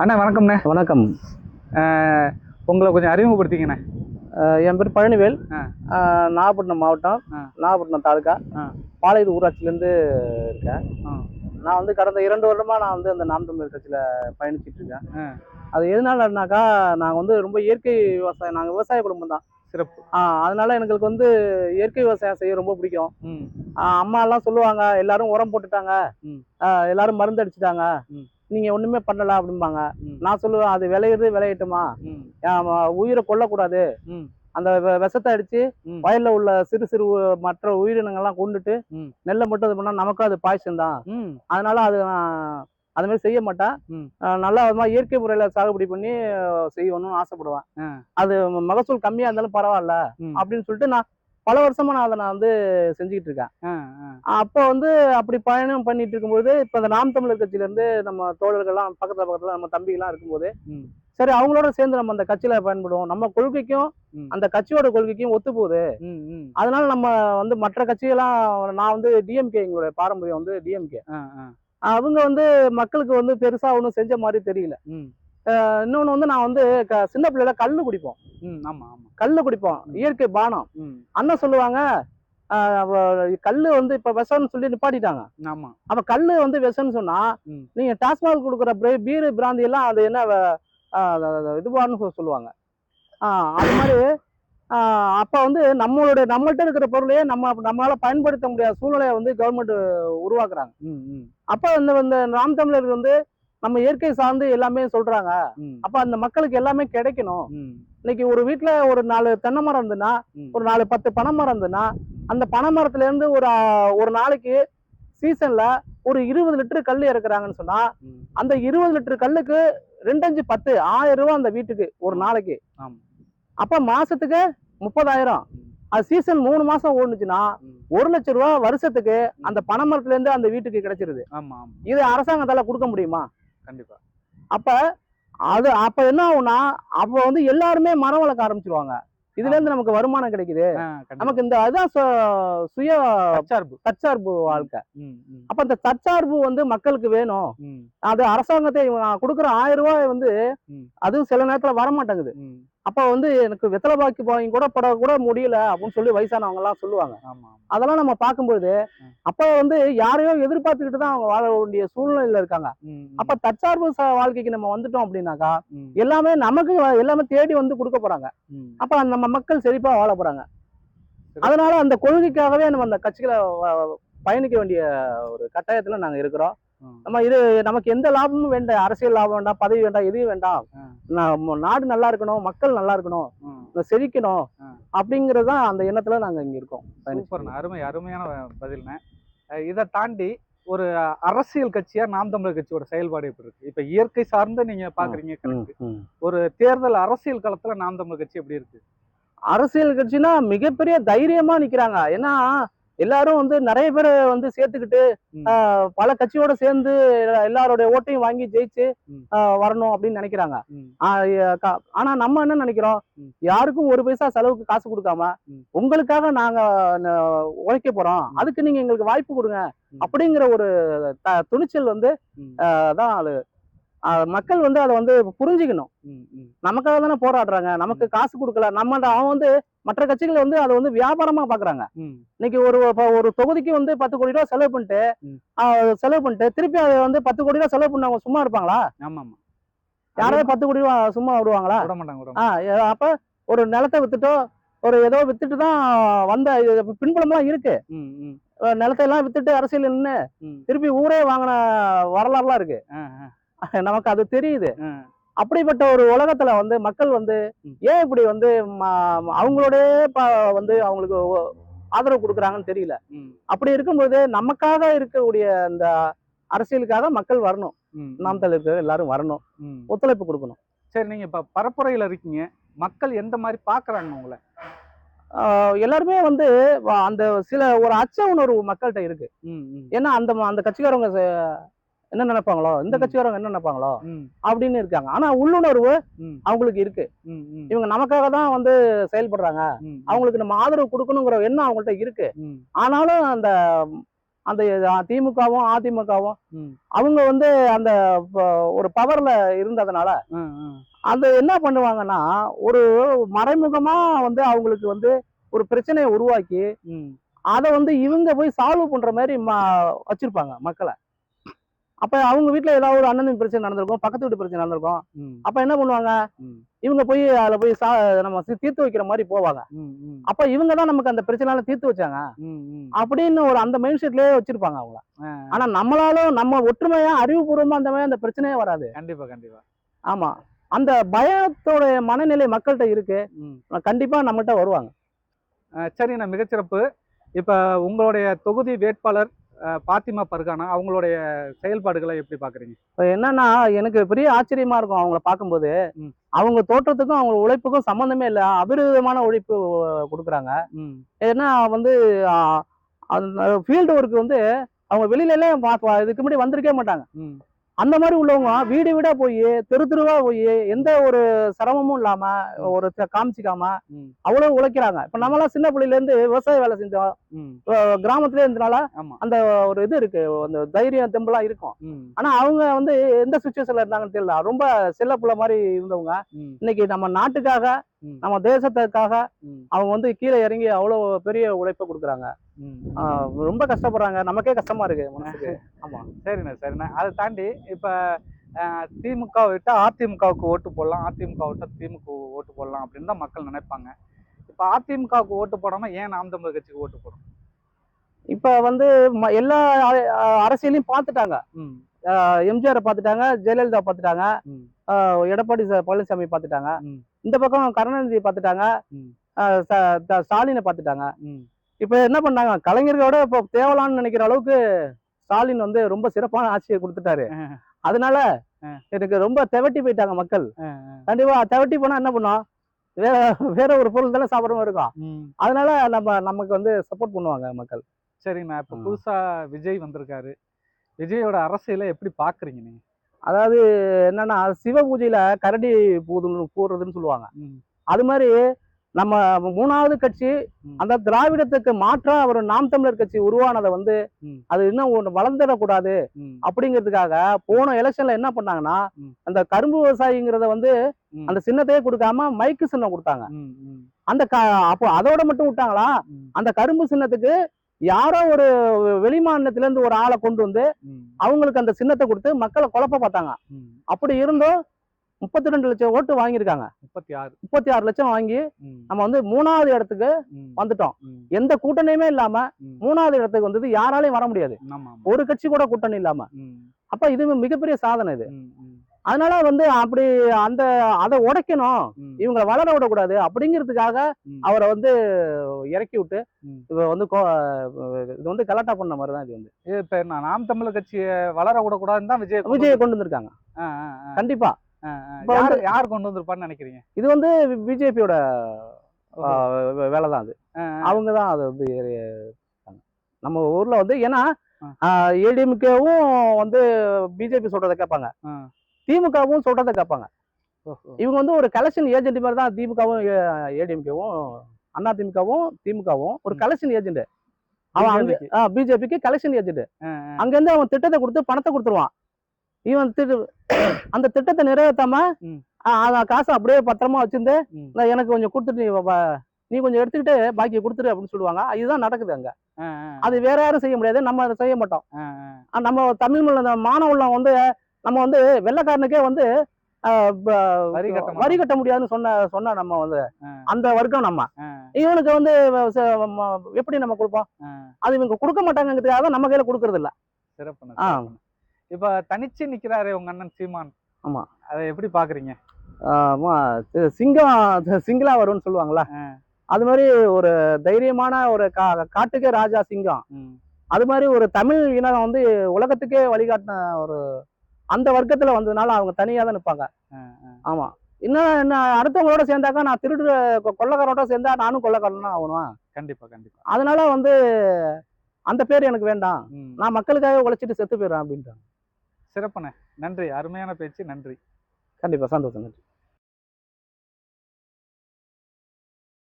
அண்ணா வணக்கம்ண்ணே. வணக்கம். உங்களை கொஞ்சம் அறிமுகப்படுத்திங்கண்ணே. என் பேர் பழனிவேல். ஆ நாகப்பட்டினம் மாவட்டம், நாகப்பட்டினம் தாலுக்கா, பாளையது ஊராட்சியிலேருந்து இருக்கேன். நான் வந்து கடந்த 2 வருடமாக நான் வந்து அந்த நாம் தமிழர் கட்சியில் பயணிச்சுட்டு இருக்கேன். அது எதனாலனாக்கா, நாங்கள் வந்து ரொம்ப இயற்கை விவசாயம், நாங்கள் விவசாய குடும்பம் தான். சிறப்பு. அதனால எங்களுக்கு வந்து இயற்கை விவசாயம் செய்ய ரொம்ப பிடிக்கும். அம்மா எல்லாம் சொல்லுவாங்க, எல்லாரும் உரம் போட்டுட்டாங்க, எல்லாரும் மருந்து அடிச்சுட்டாங்க, நீங்க ஒண்ணுமே பண்ணல அப்படிம்பாங்க. நான் சொல்லுவேன், அது விளையிறது விளையட்டுமா, உயிரை கொல்லக்கூடாது, அந்த விஷத்தை அடிச்சு வயல்ல உள்ள சிறு சிறு மற்ற உயிரினங்கள்லாம் கொண்டுட்டு நெல்லை மட்டும் இது பண்ணா நமக்கும் அது பாய்ச்சல் தான். அதனால அது மாதிரி செய்ய மாட்டேன். நல்லா இயற்கை முறையில சாகுபடி பண்ணி செய்யணும்னு ஆசைப்படுவேன். அது மகசூல் கம்மியா இருந்தாலும் பரவாயில்ல அப்படின்னு சொல்லிட்டு நான் பல வருஷமா அதை நான் வந்து செஞ்சுக்கிட்டு இருக்கேன். அப்போ வந்து அப்படி பயணம் பண்ணிட்டு இருக்கும்போது இப்ப இந்த நாம் தமிழர் கட்சியில இருந்து நம்ம தோழர்கள்லாம் பக்கத்துல நம்ம தம்பிகள்லாம் இருக்கும்போது, சரி அவங்களோட சேர்ந்து நம்ம அந்த கட்சியில பயன்படுவோம், நம்ம கொள்கைக்கும் அந்த கட்சியோட கொள்கைக்கும் ஒத்து போகுது, அதனால நம்ம வந்து மற்ற கட்சியெல்லாம், நான் வந்து டிஎம்கே, எங்களுடைய பாரம்பரியம் வந்து டிஎம்கே, அவங்க வந்து மக்களுக்கு வந்து பெருசா ஒன்றும் செஞ்ச மாதிரி தெரியல. இன்னொன்னு வந்து நான் வந்து சின்ன பிள்ளைல கல்லு குடிப்போம். கல்லு குடிப்போம், இயற்கை பானம். அண்ணன் சொல்லுவாங்க, கல்லு வந்து இப்ப விஷம்னு சொல்லி நிப்பாட்டிட்டாங்க. அப்ப கல்லு வந்து விஷம்னு சொன்னா நீங்க டாஸ்மாக் கொடுக்குற பீரு பிராந்தி எல்லாம் அது என்ன இதுவான்னு சொல்லுவாங்க. அது மாதிரி அப்ப வந்து நம்மள்ட்ட இருக்கிற பொருளையே நம்மளால பயன்படுத்த முடியாத சூழ்நிலையை வந்து கவர்மெண்ட் உருவாக்குறாங்க. அப்ப இந்த நாம் தமிழர் வந்து நம்ம இயற்கை சார்ந்து எல்லாமே சொல்றாங்க. அப்ப அந்த மக்களுக்கு எல்லாமே கிடைக்கணும். இன்னைக்கு ஒரு வீட்டுல ஒரு 4 தென்னை மரம் இருந்துன்னா, ஒரு 10 பனை மரம் இருந்துன்னா, அந்த பனை மரத்துல இருந்து ஒரு நாளைக்கு சீசன்ல ஒரு 20 லிட்டர் கல் இறக்குறாங்கன்னு சொன்னா, அந்த 20 லிட்டர் கல்லுக்கு 2 5 10 1000 ரூபாய் அந்த வீட்டுக்கு ஒரு நாளைக்கு. அப்ப மாசத்துக்கு 30,000. அது சீசன் 3 மாசம் ஓடுச்சுன்னா 1 லட்சம் ரூபாய் வருஷத்துக்கு அந்த பனை மரத்துல இருந்து அந்த வீட்டுக்கு கிடைச்சிருது. இது அரசாங்கத்தால கொடுக்க முடியுமா? கண்டிப்பா. அப்ப என்ன ஆகும்னா, அப்ப வந்து எல்லாருமே மரம் வளர்க்க ஆரம்பிச்சிருவாங்க. இதுல இருந்து நமக்கு வருமானம் கிடைக்குது, நமக்கு இந்த அதுதான் சுய தற்சார்பு வாழ்க்கை. அப்ப இந்த தற்சார்பு வந்து மக்களுக்கு வேணும். அது அரசாங்கத்தை கொடுக்குற 1000 ரூபாய் வந்து அதுவும் சில நேரத்துல வரமாட்டேங்குது. அப்ப வந்து எனக்கு வெத்தலை பாக்கி வாங்கி கூட முடியல அப்படின்னு சொல்லி வயசானவங்க எல்லாம் சொல்லுவாங்க. அதெல்லாம் நம்ம பார்க்கும்போது அப்ப வந்து யாரையோ எதிர்பார்த்துக்கிட்டு தான் அவங்க வாழ வேண்டிய சூழ்நிலையில இருக்காங்க. அப்ப தற்சார்பு வாழ்க்கைக்கு நம்ம வந்துட்டோம் அப்படின்னாக்கா எல்லாமே நமக்கு எல்லாமே தேடி வந்து கொடுக்க போறாங்க. அப்ப நம்ம மக்கள் செழிப்பா வாழ போறாங்க. அதனால அந்த கொள்கைக்காகவே நம்ம அந்த கட்சிகளை பயணிக்க வேண்டிய ஒரு கட்டாயத்துல நாங்க இருக்கிறோம். நமக்கு எந்த லாபமும் வேண்டாம், அரசியல் லாபம் வேண்டாம், பதவி வேண்டாம், எதுவும் வேண்டாம். நாடு நல்லா இருக்கணும், மக்கள் நல்லா இருக்கணும், செழிக்கணும் அப்படிங்கறதுதான் அந்த எண்ணத்துல நாங்க இங்க இருக்கோம். அருமையான பதில்னே. இதை தாண்டி ஒரு அரசியல் கட்சியா நாம் தமிழர் கட்சியோட செயல்பாடு எப்படி இருக்கு? இப்ப இயற்கை சார்ந்து நீங்க பாக்குறீங்க, ஒரு தேர்தல் அரசியல் களத்துல நாம் தமிழர் கட்சி எப்படி இருக்கு? அரசியல் கட்சினா மிகப்பெரிய தைரியமா நிக்கிறாங்க. ஏன்னா எல்லாரும் வந்து நிறைய பேரை வந்து சேர்த்துக்கிட்டு பல கட்சியோட சேர்ந்து எல்லாருடைய ஓட்டையும் வாங்கி ஜெயிச்சு வரணும் அப்படின்னு நினைக்கிறாங்க. ஆனா நம்ம என்ன நினைக்கிறோம், யாருக்கும் ஒரு பைசா செலவுக்கு காசு கொடுக்காம உங்களுக்காக நாங்க உழைக்க போறோம், அதுக்கு நீங்க எங்களுக்கு வாய்ப்பு கொடுங்க அப்படிங்கிற ஒரு துணிச்சல் வந்து தான் அது. மக்கள் வந்து அதை வந்து புரிஞ்சுக்கணும். நமக்காக தானே போராடுறாங்க, நமக்கு காசு கொடுக்கல. அவன் வந்து மற்ற கட்சிகள் வந்து அதை வந்து வியாபாரமா பாக்குறாங்க. இன்னைக்கு ஒரு தொகுதிக்கு வந்து 10 கோடி ரூபாய் செலவு பண்ணிட்டு திருப்பி அதை வந்து 10 கோடி ரூபாய் செலவு பண்ணவங்க சும்மா இருப்பாங்களா? யாராவது 10 கோடி ரூபாய் சும்மா விடுவாங்களா? அப்ப ஒரு நிலத்தை வித்துட்டோ ஒரு ஏதோ வித்துட்டு தான் வந்த பின்புலம்லாம் இருக்கு. நிலத்தை எல்லாம் வித்துட்டு அரசியல் நின்று திருப்பி ஊரே வாங்கின வரலாறுலாம் இருக்கு. நமக்கு அது தெரியுது. அப்படிப்பட்ட ஒரு உலகத்துல வந்து மக்கள் வந்து ஏன் இப்படி வந்து அவங்களோட வந்து அவங்களுக்கு ஆதரவு கொடுக்குறாங்கன்னு தெரியல. அப்படி இருக்கும்போது நமக்காக இருக்கக்கூடிய இந்த அரசியலுக்காக மக்கள் வரணும், நாம் தமிழர் எல்லாரும் வரணும், ஒத்துழைப்பு கொடுக்கணும். சரி, நீங்க இப்ப பரப்புரையில இருக்கீங்க, மக்கள் எந்த மாதிரி பாக்குறாங்க உங்களை? எல்லாருமே வந்து அந்த ஒரு அச்ச உணர்வு மக்கள்கிட்ட இருக்கு. ஏன்னா அந்த கட்சிக்காரங்க என்ன நினைப்பாங்களோ, இந்த கட்சிக்காரங்க என்ன நினைப்பாங்களோ அப்படின்னு இருக்காங்க. ஆனா உள்ளுணர்வு அவங்களுக்கு இருக்கு. இவங்க நமக்காக தான் வந்து செயல்படுறாங்க, அவங்களுக்கு நம்ம ஆதரவு கொடுக்கணுங்கிற எண்ணம் அவங்கள்ட்ட இருக்கு. ஆனாலும் அந்த அந்த திமுகவும் அதிமுகவும் ம். அவங்க வந்து அந்த ஒரு பவர்ல இருந்ததுனால அது என்ன பண்ணுவாங்கன்னா ஒரு மறைமுகமா வந்து அவங்களுக்கு வந்து ஒரு பிரச்சனையை உருவாக்கி அதை வந்து இவங்க போய் சால்வ் பண்ற மாதிரி வச்சிருப்பாங்க மக்களை. அப்ப அவங்க வீட்டுல ஏதாவது ஒரு அண்ணன் பிரச்சனை நடந்திருக்கும், பக்கத்து வீட்டு பிரச்சனை நடந்திருக்கும். அப்ப என்ன பண்ணுவாங்க, இவங்க போய் அதுல போய் நம்ம தீர்த்து வைக்கிற மாதிரி போவாங்க. அப்ப இவங்க தான் நமக்கு அந்த பிரச்சனை தீர்த்து வச்சாங்க அப்படின்னு ஒரு அந்த மைண்ட் செட்லயே வச்சிருப்பாங்க அவங்கள. ஆனா நம்மளாலும் நம்ம ஒற்றுமையா அறிவுபூர்வமா அந்த மாதிரி அந்த பிரச்சனையே வராது. கண்டிப்பா கண்டிப்பா. ஆமா, அந்த பயத்தோட மனநிலை மக்கள்கிட்ட இருக்கு, கண்டிப்பா நம்மகிட்ட வருவாங்க. சரிண்ணா, மிகச்சிறப்பு. இப்ப உங்களுடைய தொகுதி வேட்பாளர் பாத்திமா பர்கானா அவங்களுடைய செயல்பாடுகளை எப்படி பாக்குறீங்க? என்னன்னா எனக்கு பெரிய ஆச்சரியமா இருக்கும் அவங்கள பார்க்கும்போது. அவங்க தோற்றத்துக்கும் அவங்க உழைப்புக்கும் சம்பந்தமே இல்லை, அபிரிதமான உழைப்பு கொடுக்குறாங்க. ஏன்னா வந்து ஃபீல்டு ஒர்க் வந்து அவங்க வெளியில எல்லாம் இதுக்கு முன்னாடி வந்திருக்கே மாட்டாங்க. அந்த மாதிரி உள்ளவங்க வீடு வீடா போய் தெரு தெருவா போய் எந்த ஒரு சிரமமும் இல்லாம ஒரு காமிச்சிக்காம அவ்வளவு உழைக்கிறாங்க. இப்ப நம்மளாம் சின்ன பிள்ளையில இருந்து விவசாய வேலை செஞ்சோம், கிராமத்திலே இருந்தனால அந்த ஒரு இது இருக்கு, அந்த தைரியம் தெம்பெல்லாம் இருக்கும். ஆனா அவங்க வந்து எந்த சுச்சுவேஷன்ல இருந்தாங்கன்னு தெரியல, ரொம்ப செல்ல புள்ள மாதிரி இருந்தவங்க இன்னைக்கு நம்ம நாட்டுக்காக நம்ம தேசத்துக்காக அவங்க வந்து கீழே இறங்கி அவ்வளவு பெரிய உழைப்பை கொடுக்குறாங்க. ரொம்ப கஷ்டப்படுறாங்க, நமக்கே கஷ்டமா இருக்கு மனசுக்கு. ஆமா, சரிண்ணா சரிண்ணா. அதை தாண்டி இப்ப திமுக விட்டா அதிமுகவுக்கு ஓட்டு போடலாம், அதிமுக விட்டா திமுக ஓட்டு போடலாம் அப்படின்னு தான் மக்கள் நினைப்பாங்க. இப்ப அதிமுகவுக்கு ஓட்டு போடாம ஏன் நாம் தமிழர் கட்சிக்கு ஓட்டு போடும்? இப்ப வந்து எல்லா அரசியலையும் பார்த்துட்டாங்க. எம்ஜிஆர் பார்த்துட்டாங்க, ஜெயலலிதா பார்த்துட்டாங்க, எடப்பாடி பழனிசாமி பார்த்துட்டாங்க, இந்த பக்கம் கருணாநிதி பார்த்துட்டாங்க, ஸ்டாலினை பார்த்துட்டாங்க. இப்ப என்ன பண்ணாங்க, கலைஞர்களோட இப்போ தேவலான்னு நினைக்கிற அளவுக்கு ஸ்டாலின் வந்து ரொம்ப சிறப்பான ஆட்சியை கொடுத்துட்டாரு. அதனால எனக்கு ரொம்ப தெவட்டி போயிட்டாங்க மக்கள். கண்டிப்பா தெவட்டி போனா என்ன பண்ணும், வேற வேற ஒரு பொருள் தானே சாப்பிட்ற மாதிரி இருக்கும். அதனால நமக்கு வந்து சப்போர்ட் பண்ணுவாங்க மக்கள். சரிங்கண்ணா, இப்ப புதுசா விஜய் வந்திருக்காரு, விஜயோட அரசியலை எப்படி பாக்குறீங்க நீங்க? அதாவது என்னன்னா, சிவ பூஜையில கரடி போடுறதுன்னு சொல்லுவாங்க. அது மாதிரி நம்ம மூணாவது கட்சி அந்த திராவிடத்துக்கு மாற்றா ஒரு நாம் தமிழர் கட்சி உருவானதை வந்து அது இன்னும் வளர்ந்துடக்கூடாது அப்படிங்கிறதுக்காக போன எலெக்ஷன்ல என்ன பண்ணாங்கன்னா, அந்த கரும்பு விவசாயிங்கிறத வந்து அந்த சின்னத்தையே கொடுக்காம மைக்கு சின்னம் கொடுத்தாங்க. அந்த அப்போ அதோட மட்டும் விட்டாங்களா, அந்த கரும்பு சின்னத்துக்கு யாரோ ஒரு வெளிமாநிலத்தில இருந்து ஒரு ஆளை கொண்டு வந்து அவங்களுக்கு அந்த சின்னத்தை கொடுத்து மக்களை குழப்ப பார்த்தாங்க. அப்படி இருந்தும் 32 லட்சம் ஓட்டு வாங்கியிருக்காங்க. 36 லட்சம் வாங்கி நம்ம வந்து 3வது இடத்துக்கு வந்துட்டோம். எந்த கூட்டணியுமே இல்லாம 3வது இடத்துக்கு வந்தது யாராலையும் வர முடியாது, ஒரு கட்சி கூட கூட்டணி இல்லாம. அப்ப இது மிகப்பெரிய சாதனை இது. அதனால வந்து அப்படி அதை உடைக்கணும், இவங்களை வளர விடக்கூடாது அப்படிங்கிறதுக்காக அவரை வந்து இறக்கி விட்டு இது வந்து கலாட்டா பண்ண மாதிரிதான். இது வந்து இப்ப நாம் தமிழர் கட்சியை வளர விடக்கூடாதுன்னு தான் விஜய் கொண்டு வந்திருக்காங்க. கண்டிப்பா யார் கொண்டு வந்திருப்பான்னு நினைக்கிறீங்க? இது வந்து பிஜேபியோட வேலைதான். அது அவங்கதான் அதை வந்து நம்ம ஊர்ல வந்து, ஏன்னா ஏடிஎம்கேவும் வந்து பிஜேபி சொல்றதை கேட்பாங்க, திமுகவும் சொல்றதை கேட்பாங்க. இவங்க வந்து ஒரு கலெக்ஷன் ஏஜென்ட் மாதிரி தான் திமுகவும் ஏடிஎம்கேவும் அண்ணா திமுகவும் ஒரு கலெக்ஷன் ஏஜென்ட். அவன் பிஜேபிக்கு கலெக்ஷன் ஏஜென்ட். அங்க இருந்து அவன் திட்டத்தை கொடுத்து பணத்தை கொடுத்துருவான். இவன் அந்த திட்டத்தை நிறைவேற்றாம காசை அப்படியே பத்திரமா வச்சிருந்து எனக்கு கொஞ்சம் கொடுத்துட்டு நீ கொஞ்சம் எடுத்துக்கிட்டு பாக்கியை கொடுத்துரு அப்படின்னு சொல்லுவாங்க. இதுதான் நடக்குது அங்க. அது வேற யாரும் செய்ய முடியாது, நம்ம அதை செய்ய மாட்டோம். நம்ம தமிழ் மாணவர்கள் வந்து நம்ம வந்து வெள்ளைக்காரனுக்கே வந்து வரி கட்ட முடியாதுன்னு சொன்ன நம்ம வந்து அந்த வர்க்கம். நம்ம இவனுக்கு வந்து எப்படி நம்ம கொடுப்போம்? அது இவங்க கொடுக்க மாட்டாங்கிறதுக்காக நம்ம கையில கொடுக்கறது இல்ல. சிறப்பு. இப்ப தனிச்சு நிக்கிறாரு உங்க அண்ணன் சீமான். ஆமா, அதை எப்படி பாக்குறீங்க? சிங்களா வரும்னு சொல்லுவாங்களா, அது மாதிரி ஒரு தைரியமான ஒரு காட்டுக்கே ராஜா சிங்கம். அது மாதிரி ஒரு தமிழ் இனம் வந்து உலகத்துக்கே வழிகாட்டின ஒரு அந்த வர்க்கத்துல வந்ததுனால அவங்க தனியா தான் நிற்பாங்க. ஆமா, இன்னும் அடுத்தவங்களோட சேர்ந்தாக்கா நான் கொள்ளக்காரோட சேர்ந்தா நானும் கொள்ளக்காரன் தான் ஆகணும். கண்டிப்பா. அதனால வந்து அந்த பேர் எனக்கு வேண்டாம், நான் மக்களுக்காக உழைச்சிட்டு செத்து போயிடுறேன் அப்படின்றாங்க. சிறப்புண்ணே, நன்றி, அருமையான பேச்சு, நன்றி. கண்டிப்பா, சந்தோஷம், நன்றி.